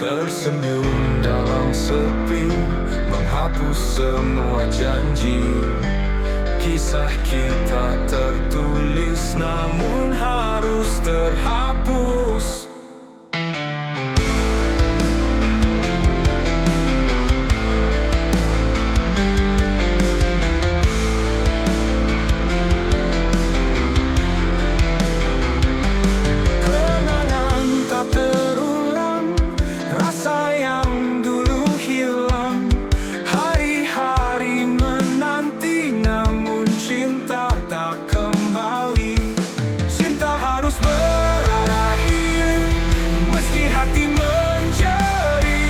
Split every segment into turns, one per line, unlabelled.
Tersenyum dalam sepi, menghapus semua janji. Kisah kita tertulis namun harus terhapus. Kenangan tak terulang, rasa yang dulu hilang. Hari-hari menanti namun cinta tak kembali. Cinta harus berakhir, meski hati menjadi.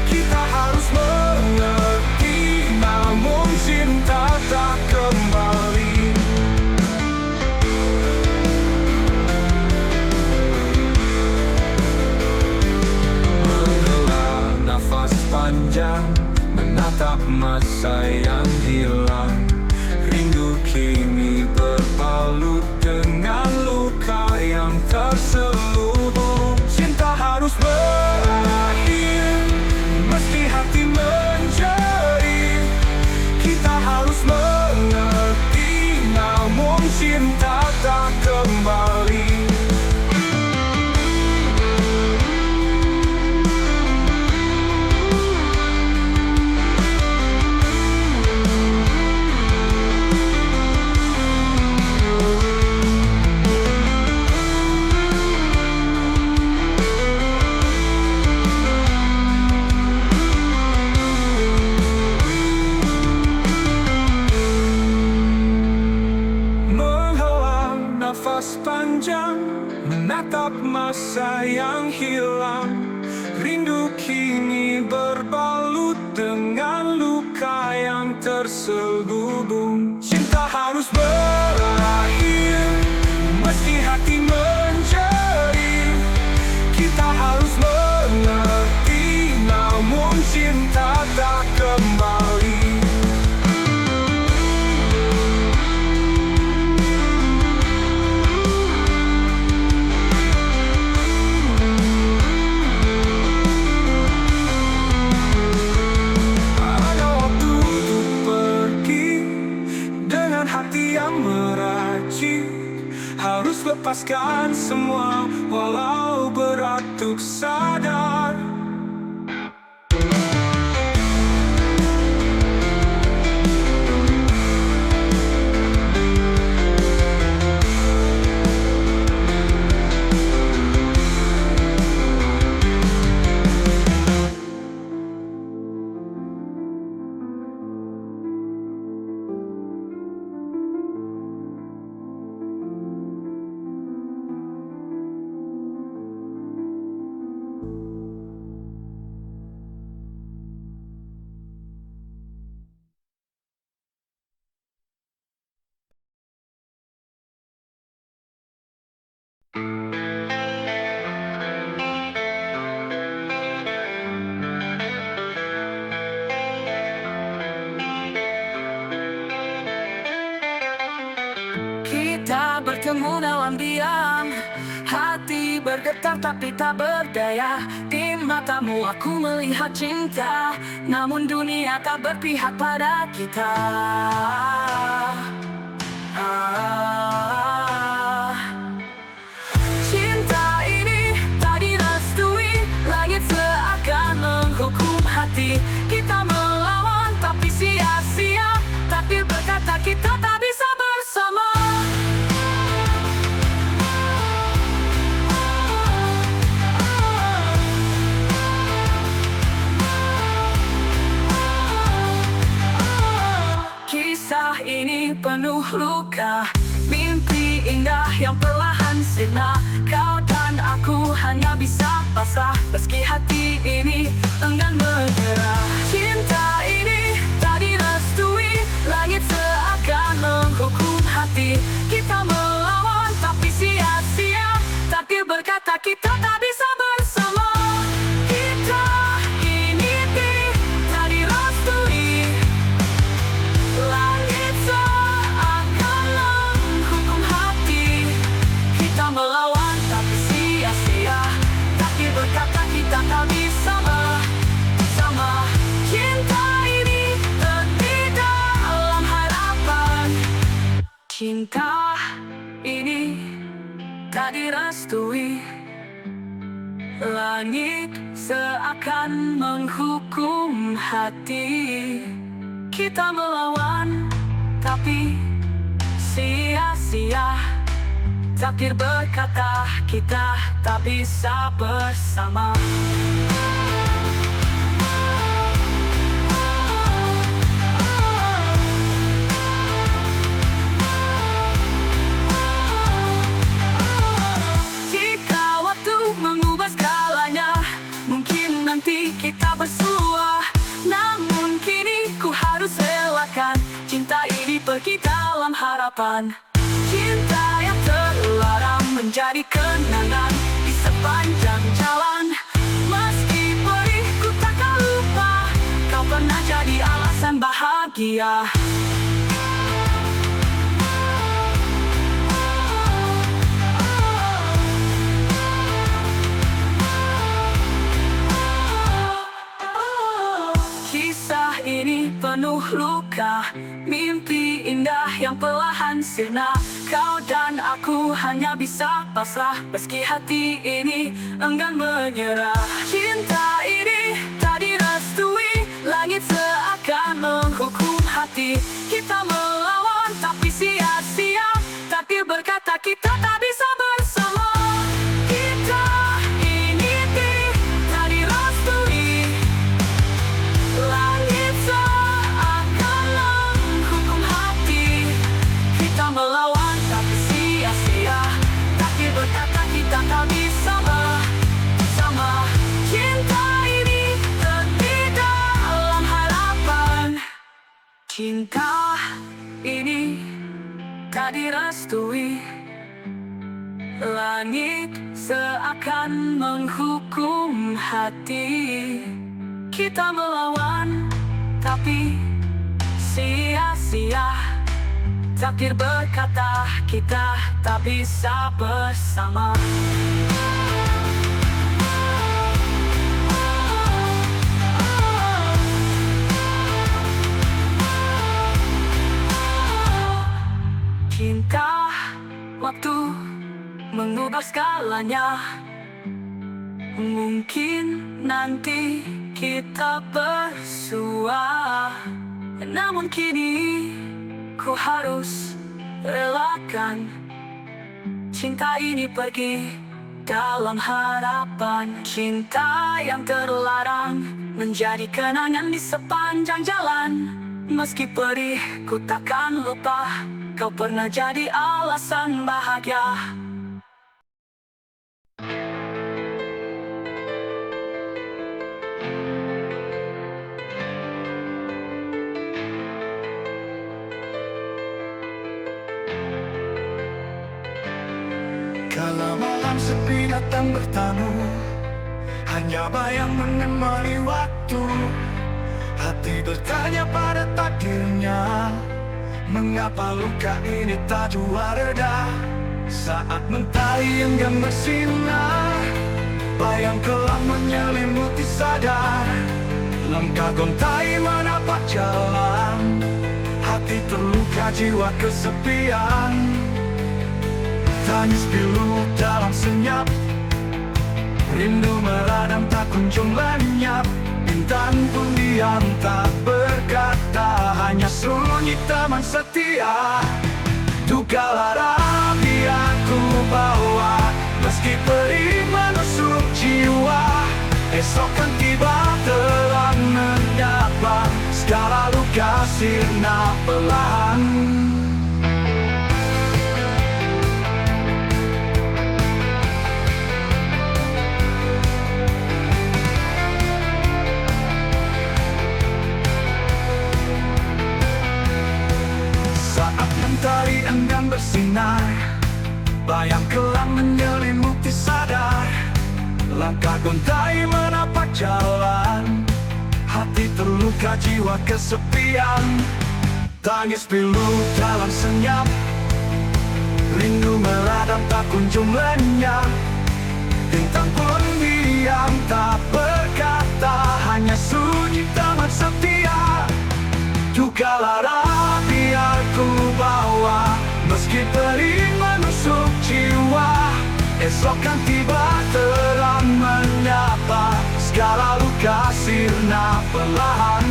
Kita harus mengerti, namun cinta tak kembali. Menghela nafas panjang, menatap masa yang hilang. Rindu kini berbalut dengan luka yang terselubung. Cinta harus berakhir, meski hati menjadi. Kita harus mengerti, namun cinta tak kembali. Menghela nafas panjang, menatap masa yang hilang. Rindu kini berbalut dengan luka yang terselubung. Cinta harus berakhir, meski hati menjadi. Kita harus mengerti, namun cinta tak kembali. Ada waktu untuk pergi dengan hati yang meracik. Harus lepaskan semua walau berat untuk sadar.
Kita bertemu dalam diam, hati bergetar tapi tak berdaya. Di matamu aku melihat cinta, namun dunia tak berpihak pada kita. Cinta ini tak direstui, langit seakan menghukum hati. Kita melawan tapi sia-sia, takdir berkata kita tak bisa bersama. Kisah ini penuh luka, mimpi indah yang perlahan sirna. Kau dan aku hanya bisa pasrah, meski hati ini enggan menyerah. Cinta ini tak direstui, langit seakan menghukum hati. Kita melawan tapi sia-sia, takdir berkata kita tak bisa bersama. Kita ini Cinta ini tak direstui. Langit seakan menghukum hati. Kita melawan tapi sia-sia. Takdir berkata kita tak bisa bersama. Jika waktu mengubah segalanya, mungkin nanti kita bersua. Namun kini ku harus relakan cinta ini pergi dalam harapan. Cinta yang terlarang menjadi kenangan di sepanjang jalan. Meski perih ku takkan lupa, kau pernah jadi alasan bahagia. Kisah ini penuh luka, mimpi indah yang perlahan sirna. Kau dan aku hanya bisa pasrah, meski hati ini enggan menyerah. Cinta ini tak direstui, langit seakan menghukum hati. Kita melawan tapi sia-sia, takdir berkata kita tak bisa bersama. Kita ini tak direstui, langit seakan menghukum hati. Kita melawan tapi sia-sia, takdir berkata kita tak bisa bersama. Cinta ini terti dalam harapan. Cinta ini tak direstui, langit seakan menghukum hati. Kita melawan tapi sia-sia, takdir berkata kita tak bisa bersama. Cinta, waktu mengubah segalanya. Mungkin nanti kita bersua. Namun kini ku harus relakan cinta ini pergi dalam harapan. Cinta yang terlarang menjadi kenangan di sepanjang jalan. Meski perih ku takkan lupa, kau pernah jadi alasan bahagia.
Kala malam sepi datang bertamu, hanya bayang menemani waktu. Hati bertanya pada takdirnya, mengapa luka ini tak jua reda. Saat mentari enggan bersinar, bayang kelam menyelimuti sadar. Langkah gontai menapak jalan, hati terluka jiwa kesepian. Tangis pilu dalam senyap, rindu meradam tak kunjung lenyap. Bintang pun diam tak berkata, hanya sunyi teman setia. Duka lara biar ku bawa, meski perih menusuk jiwa. Esok kan tiba terang menyapa, segala luka sirna perlahan. Mentari enggan bersinar, bayang kelam menyelimuti sadar. Langkah gontai menapak jalan, hati terluka jiwa kesepian. Tangis pilu dalam senyap, rindu meradam tak kunjung lenyap. Bintang pun diam tak berkata, hanya sunyi teman setia. Duka lara biar ku bawa, meski Meski pedih menusuk jiwa, esok kan tiba terang menyapa. Segala luka sirna perlahan,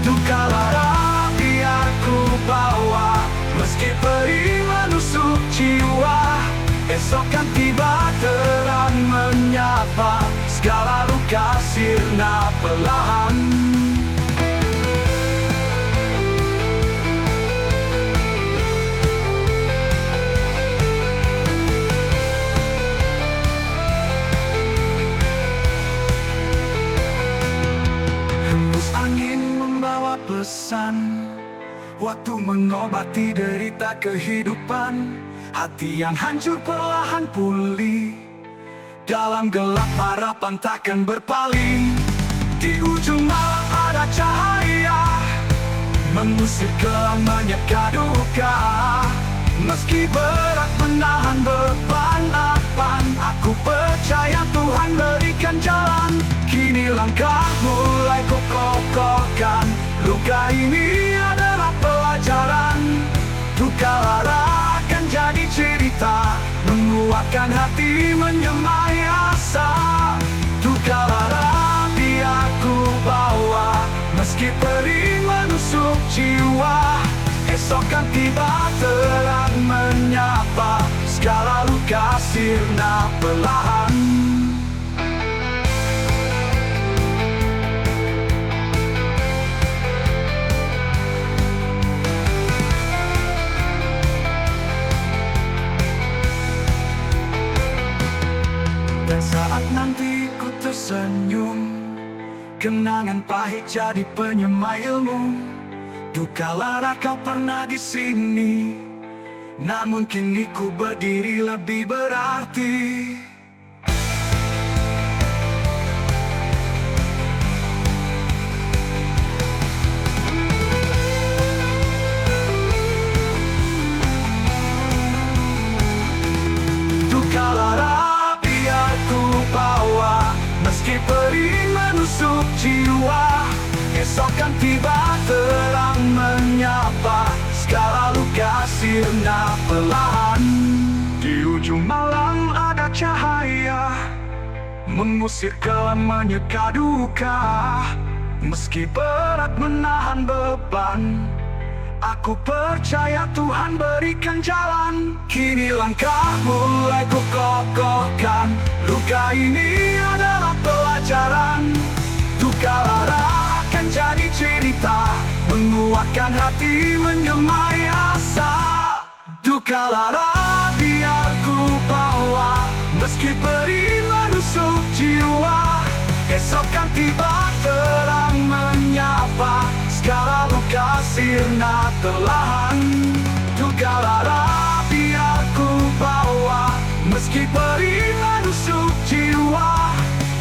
duka lara biar ku bawa. Meski pedih menusuk jiwa, esok kan tiba terang menyapa. Segala luka sirna perlahan. Hembus angin membawa pesan, waktu mengobati derita kehidupan. Hati yang hancur perlahan pulih, dalam gelap harapan takkan berpaling. Di ujung malam ada cahaya, mengusir kelam menyeka duka. Meski berat menahan beban, aku percaya Tuhan berikan jalan. Kini langkah mulai ku kokohkan, luka ini adalah pelajaran. Duka lara akan jadi cerita, menguatkan hati menyemai asa. Duka lara biar ku bawa, meski pedih menusuk jiwa. Esok kan tiba terang menyapa, segala luka sirna perlahan. Dan saat nanti ku tersenyum, kenangan pahit jadi penyemai ilmu. Duka lara kau pernah di sini, namun kini ku berdiri lebih berarti. Duka lara biar ku bawa, meski pedih menusuk jiwa. Esok kan tiba terang menyapa, segala luka sirna perlahan. Di ujung malam ada cahaya, mengusir kelam menyeka duka. Meski berat menahan beban, aku percaya Tuhan berikan jalan. Kini langkah mulai ku kokohkan, luka ini adalah pelajaran. Duka lara akan jadi cerita, menguatkan hati menyemai asa. Duka lara biar ku bawa, meski pedih menusuk jiwa. Esok kan tiba terang menyapa, segala luka sirna perlahan. Duka lara biar ku bawa, meski pedih menusuk jiwa.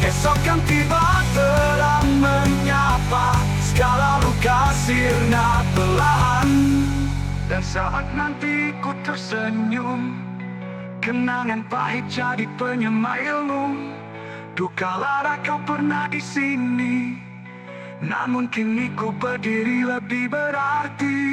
Esok kan tiba terang menyapa, segala luka sirna perlahan. Dan saat nanti ku tersenyum, kenangan pahit jadi penyemai ilmu. Duka lara kau pernah di sini, namun kini ku berdiri lebih berarti.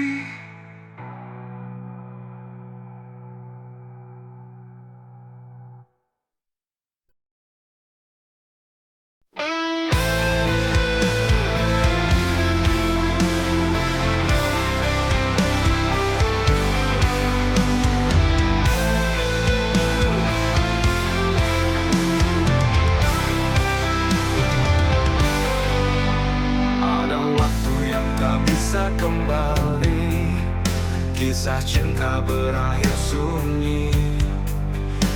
Kembali, kisah cinta berakhir sunyi.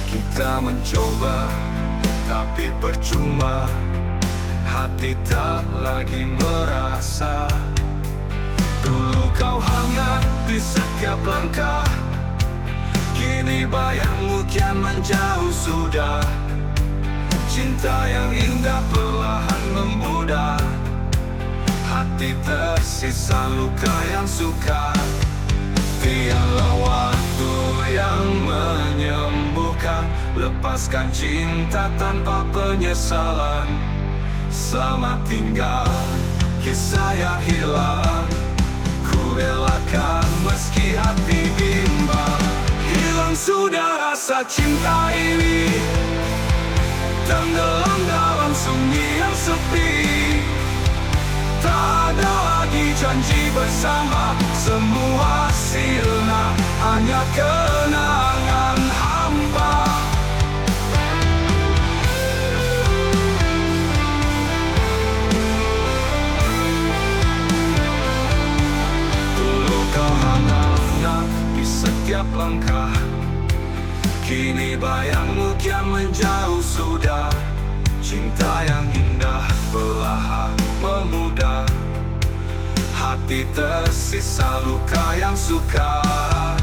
Kita mencoba, tapi percuma. Hati tak lagi merasa. Dulu kau hangat di setiap langkah, kini bayangmu kian menjauh sudah. Cinta yang indah perlahan memudar, hati tersisa luka yang sukar. Biarlah waktu yang menyembuhkan, lepaskan cinta tanpa penyesalan. Selamat tinggal, kisah yang hilang. Ku relakan meski hati bimbang. sudah rasa cinta ini, tenggelam dalam sunyi yang sepi. Tak ada lagi janji bersama, semua sirna, hanya kenangan hampa. Dulu kau hangatnya di setiap langkah, kini bayangmu kian menjauh sudah. Cinta yang indah perlahan memudar, hati tersisa luka yang sukar.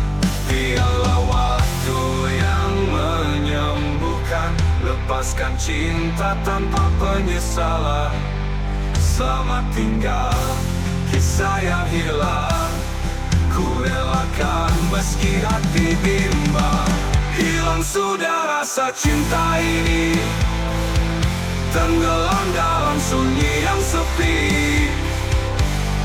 Biarlah waktu yang menyembuhkan, lepaskan cinta tanpa penyesalan. Selamat tinggal kisah yang hilang, ku relakan meski hati bimbang. Hilang sudah rasa cinta ini, tenggelam dalam sunyi yang sepi.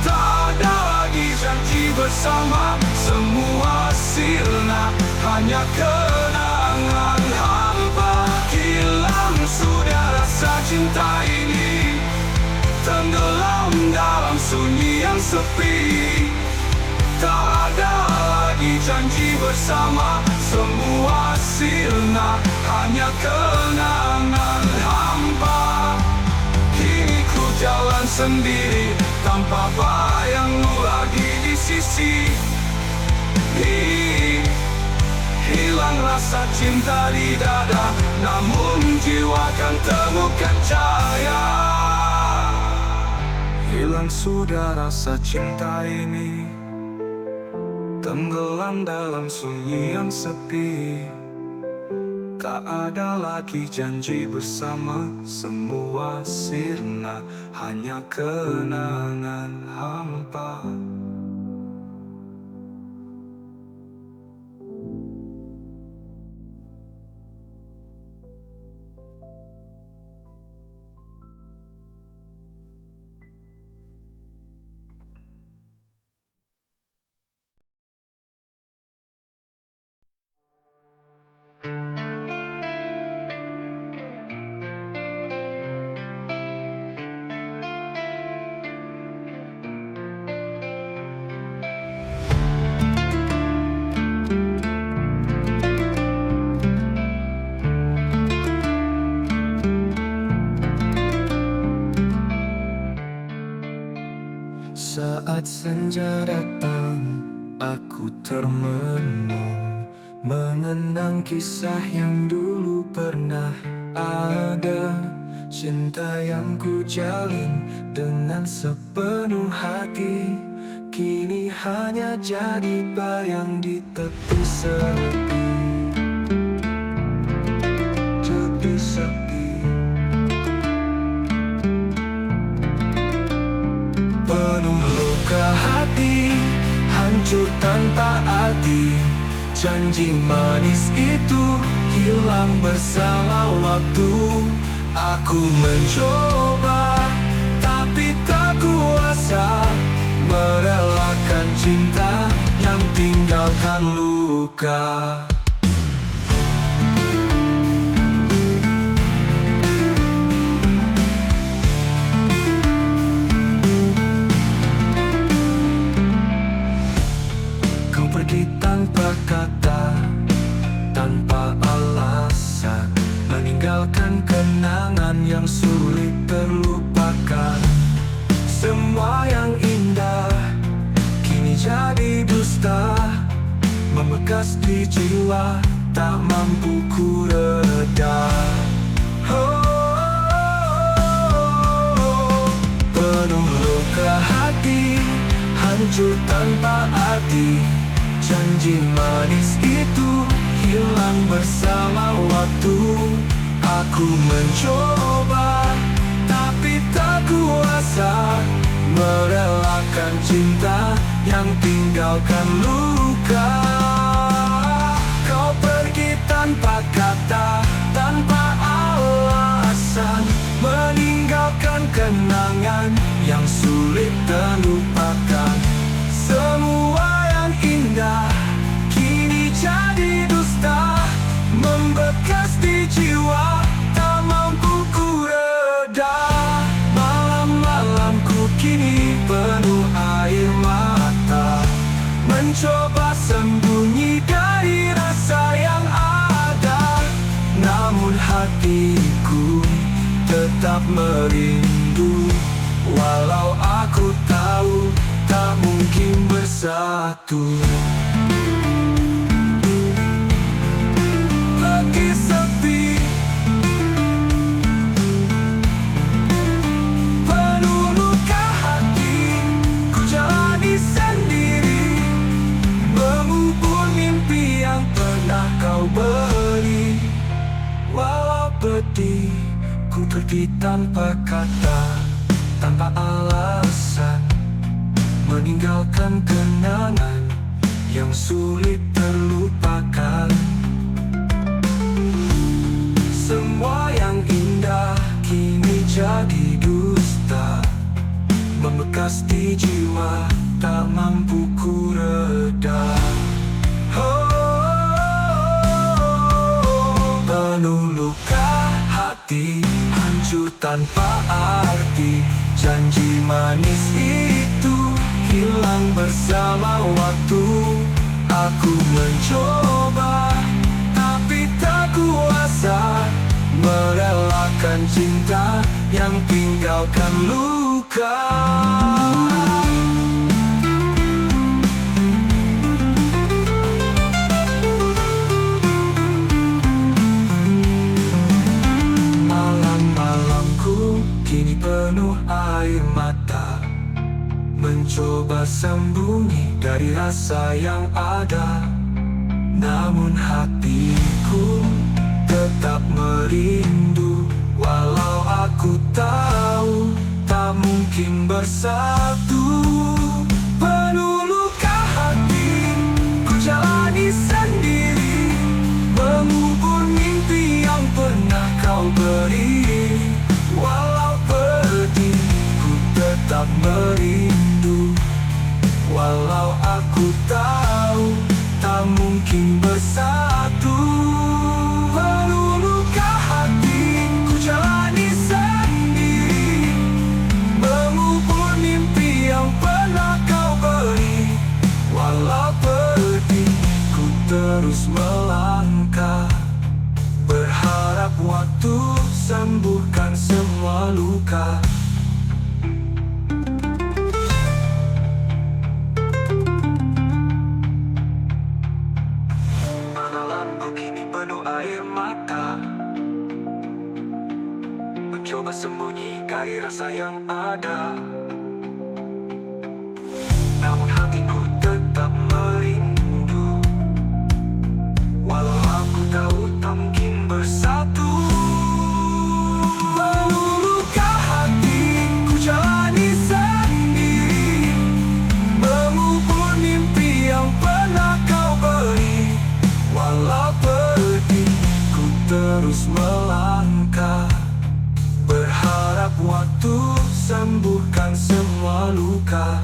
Tak ada lagi janji bersama, semua sirna, hanya kenangan hampa. Hilang sudah rasa cinta ini, tenggelam dalam sunyi yang sepi. Tak ada lagi janji bersama, semua sirna, hanya kenangan hampa. Kini ku jalan sendiri, tanpa bayangmu lagi di sisi. Hilang rasa cinta di dada, namun jiwa kan temukan cahaya. Hilang sudah rasa cinta ini, tenggelam dalam sunyi yang sepi. Tak ada lagi janji bersama, semua sirna, hanya kenangan hampa. Saat senja datang, aku termenung, mengenang kisah yang dulu pernah ada. Cinta yang ku jalin dengan sepenuh hati, kini hanya jadi bayang di tepi sepi. Tepi sepi. Penuh luka hati, hancur tanpa arti. Janji manis itu hilang bersama waktu. Aku mencoba, tapi tak kuasa merelakan cinta yang tinggalkan luka. Kau pergi tanpa kata, tanpa alasan, meninggalkan kenangan yang sulit terlupakan. Semua yang indah kini jadi dusta, membekas di jiwa, tak mampu ku reda. Penuh luka hati, hancur tanpa arti. Janji manis itu hilang bersama waktu. Aku mencoba, tapi tak kuasa merelakan cinta yang tinggalkan luka. Kau pergi tanpa kata, tanpa alasan, meninggalkan kenangan yang sulit terlupakan. Semua yang indah kini jadi dusta. hatiku tetap merindu, walau aku tahu tak mungkin bersatu. Lagi sepi, penuh luka hati, ku jalani sendiri, mengubur mimpi yang pernah kau beri. Walau pedih, ku pergi tanpa kata, tanpa alasan, meninggalkan kenangan yang sulit terlupakan. Semua yang indah kini jadi dusta, membekas di jiwa tak mampu ku reda. Penuh luka hati, hancur tanpa arti, janji manis itu hilang bersama waktu. Aku mencoba tapi tak kuasa merelakan cinta yang tinggalkan luka. Malam-malamku kini penuh air mata, mencoba sembunyi dari rasa yang ada, namun hatiku tetap merindu, walau aku tahu tak mungkin bersatu. Penuh luka hati, ku jalani sendiri, mengubur mimpi yang pernah kau beri. Walau pedih, ku tetap merindu, walau aku tahu tak mungkin bersatu. Penuh luka hati, ku jalani sendiri, mengubur mimpi yang pernah kau beri. Walau pedih, ku terus melangkah, berharap waktu sembuhkan semua luka. Malamku kini penuh air mata, mencoba sembunyi dari rasa yang ada, namun hatiku tetap merindu, walau aku tahu tak mungkin bersatu. Penuh luka hati, ku jalani sendiri, mengubur mimpi yang pernah kau beri. Walau pedih, ku terus melangkah, berharap waktu sembuhkan semua luka.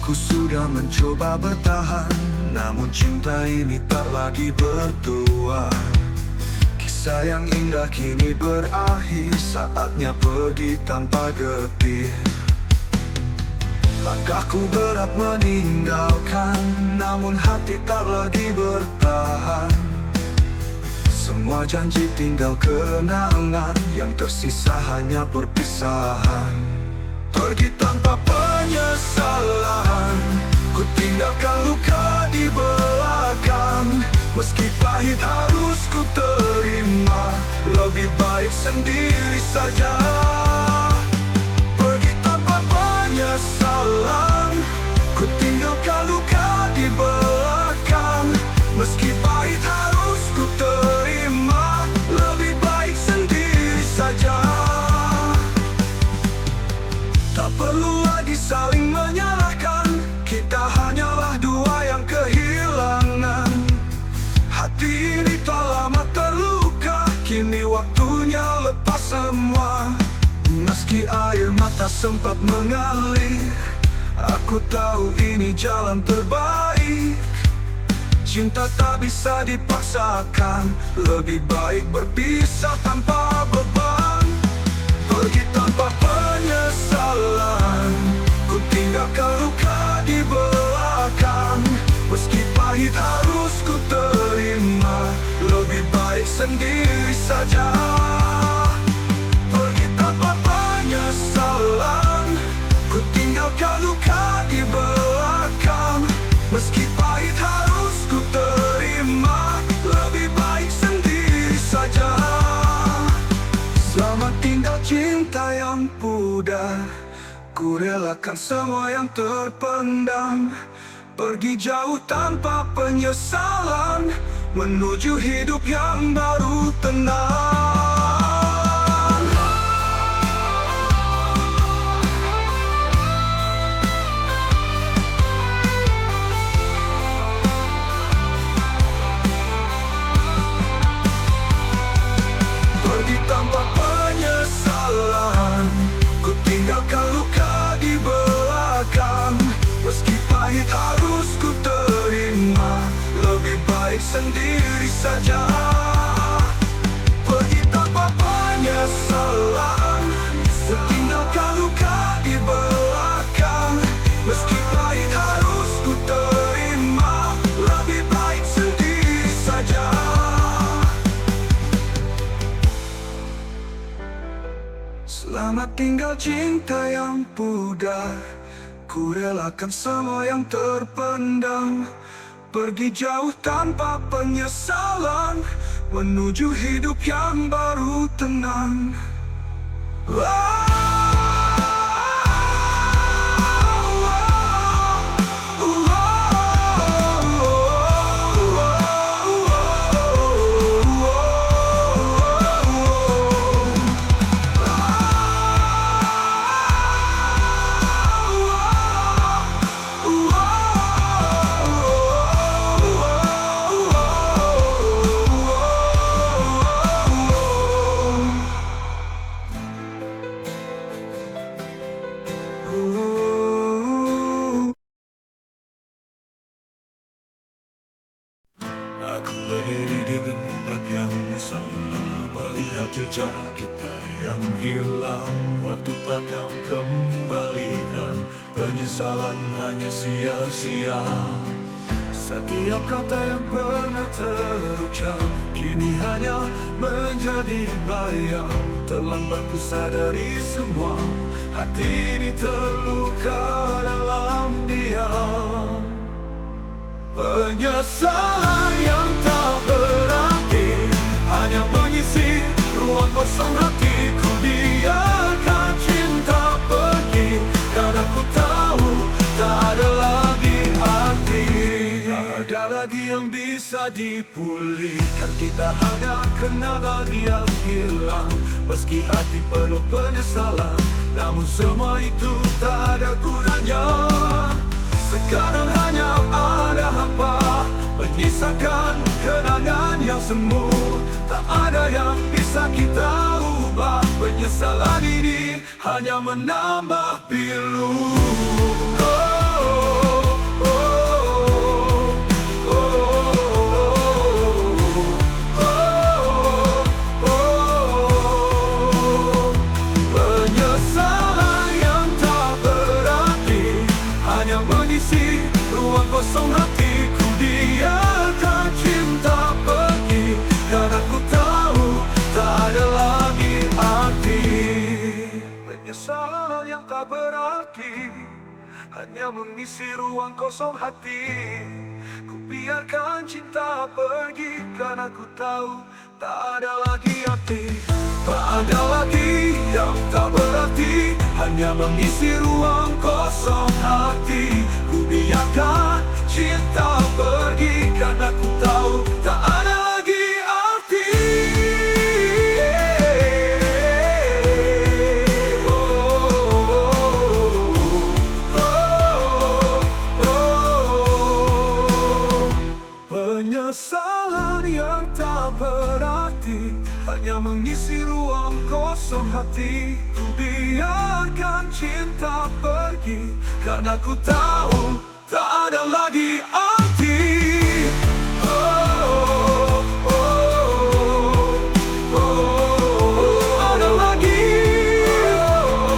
Aku sudah mencoba bertahan, namun cinta ini tak lagi bertuan. Kisah yang indah kini berakhir, saatnya pergi tanpa getih. Langkahku berat meninggalkan, namun hati tak lagi bertahan. Semua janji tinggal kenangan, yang tersisa hanya perpisahan. Pergi tanpa penyesalan, ku tinggalkan luka di belakang. Meski pahit harus ku terima, lebih baik sendiri saja. Pergi tanpa penyesalan, ku tinggalkan luka di belakang. Meski pahit harus ku terima, lebih baik sendiri saja. Tak perlu lagi saling menyalahkan, kita hanyalah dua yang kehilangan. Hati ini tak lama terluka, kini Kini waktunya lepas semua. Meski air mata sempat mengalir, aku tahu ini jalan terbaik. Cinta tak bisa dipaksakan, lebih baik berpisah tanpa beban. Pergi tanpa penyesalan, ku tinggalkan luka di belakang. Meski pahit harus ku terima, lebih baik sendiri saja. Pergi tanpa penyesalan, ku tinggalkan luka di belakang. Meski pahit harus ku terima, lebih baik sendiri saja. Selamat tinggal cinta yang pudar, ku relakan semua yang terpendam. Pergi jauh tanpa penyesalan, menuju hidup yang baru tenang. Pergi tanpa penyesalan, ku tinggalkan luka di belakang. Meski pahit harus ku terima, lebih baik sendiri saja. Pergi tanpa penyesalan, ku tinggalkan luka di belakang. Meski pahit harus ku terima, lebih baik sendiri saja. Selamat tinggal cinta yang pudar, ku relakan semua yang terpendam. Pergi jauh tanpa penyesalan, menuju hidup yang baru tenang. Aku berdiri di tempat yang sama, melihat jejak kita yang hilang. Waktu takkan kembalikan, penyesalan hanya sia-sia. Setiap kata yang pernah terucap kini hanya menjadi bayang. Terlambat ku sadari semua, hati ini terluka dalam diam. Penyesalan yang tak berarti hanya mengisi ruang kosong hatiku. Biarkan cinta pergi, karena ku tahu tak ada lagi arti. Tak ada lagi yang bisa dipulihkan, kita hanya kenal lagi yang hilang. Meski hati penuh penyesalan, namun semua itu tak ada gunanya. Sekarang hanya ada hampa, menyisakan kenangan yang semu. Tak ada yang bisa kita ubah, penyesalan ini hanya menambah pilu. Penyesalan yang tak berarti hanya mengisi ruang kosong hatiku. Biarkan cinta pergi, karena ku tahu tak ada lagi arti. Penyesalan yang tak berarti hanya mengisi ruang kosong hati. Ku biarkan cinta pergi, karena ku tahu tak ada lagi arti. Tak ada lagi yang tak berarti, hanya mengisi ruang kosong hati. Ku biarkan cinta pergi, karena ku tahu tak ada lagi arti. Penyesalan yang tak berarti hanya mengisi ruang kosong hati. Ku biarkan cinta pergi, karena ku tahu tak ada lagi arti. Oh, oh, oh, oh, ada lagi,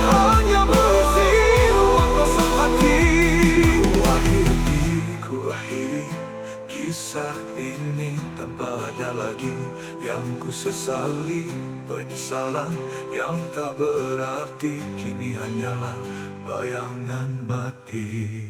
hanya mengisi ruang kosong hati. Ku akhiri kisah ini tanpa ada lagi yang ku sesali. Penyesalan yang tak berarti kini hanyalah bayangan mati.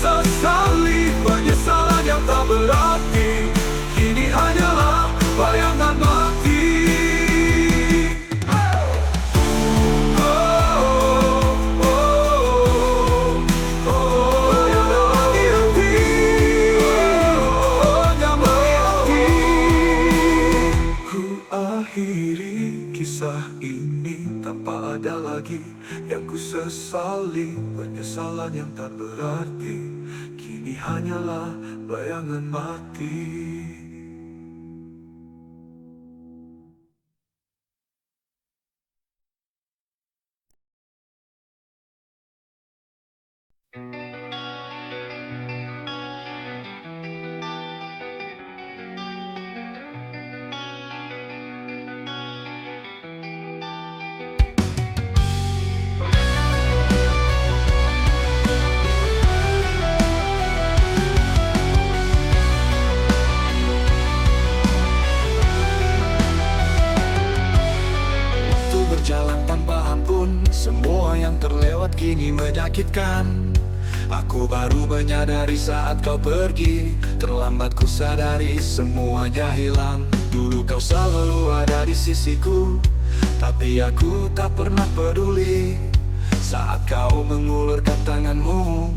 Sesali penyesalan yang tak berarti kini hanyalah bayangan mati. Ku akhiri kisah ini tanpa ada lagi yang ku sesali. Penyesalan yang tak berarti kini hanyalah bayangan mati. Berjalan tanpa ampun, semua yang terlewat kini menyakitkan. Aku baru menyadari saat kau pergi, terlambat ku sadari semuanya hilang. Dulu kau selalu ada di sisiku, tapi aku tak pernah peduli. Saat kau mengulurkan tanganmu,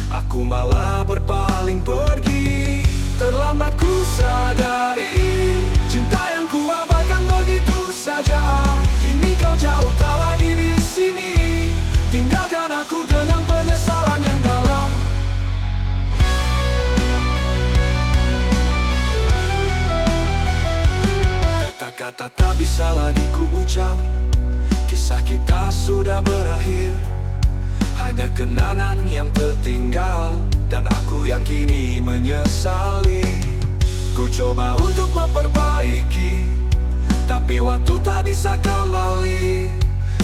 aku malah berpaling pergi. Terlambat ku sadari cinta yang ku abaikan begitu saja. Kini kau jauh tak lagi di sini, tinggalkan aku dengan penyesalan yang dalam. Kata-kata tak bisa lagi ku ucap, kisah kita sudah berakhir. Hanya kenangan yang tertinggal, dan aku yang kini menyesali. Ku coba untuk memperbaiki, tapi waktu tak bisa kembali.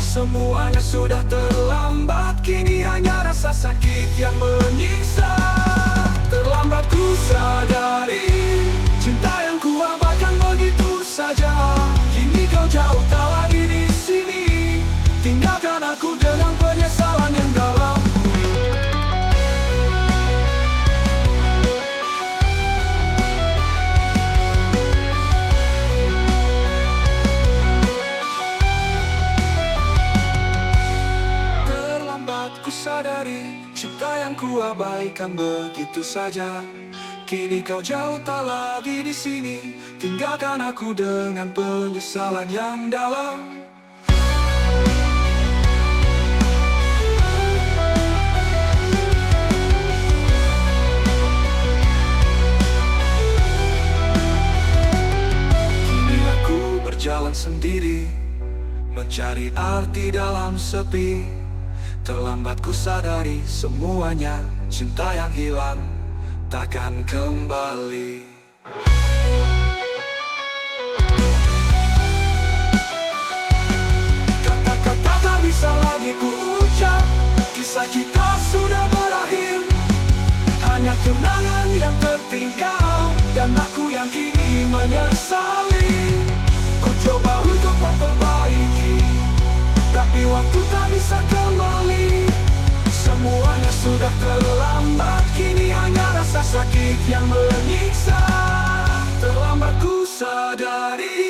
Semuanya sudah terlambat, kini hanya rasa sakit yang menyiksa. Terlambat ku sadari cinta yang ku abaikan begitu saja. Kini kau jauh tak lagi di sini, tinggalkan aku dengan penyesalan yang dalam. Ku sadari cinta yang ku abaikan begitu saja. Kini kau jauh tak lagi di sini, tinggalkan aku dengan penyesalan yang dalam. Kini aku berjalan sendiri, mencari arti dalam sepi. Terlambat ku sadari semuanya, cinta yang hilang takkan kembali. Kata-kata tak bisa lagi ku ucap, kisah kita sudah berakhir. Hanya kenangan yang tertinggal, dan aku yang kini menyesali. Ku coba untuk memperbaiki, tapi waktu tak bisa kembali. Semuanya sudah terlambat, kini hanya rasa sakit yang menyiksa. Terlambat ku sadari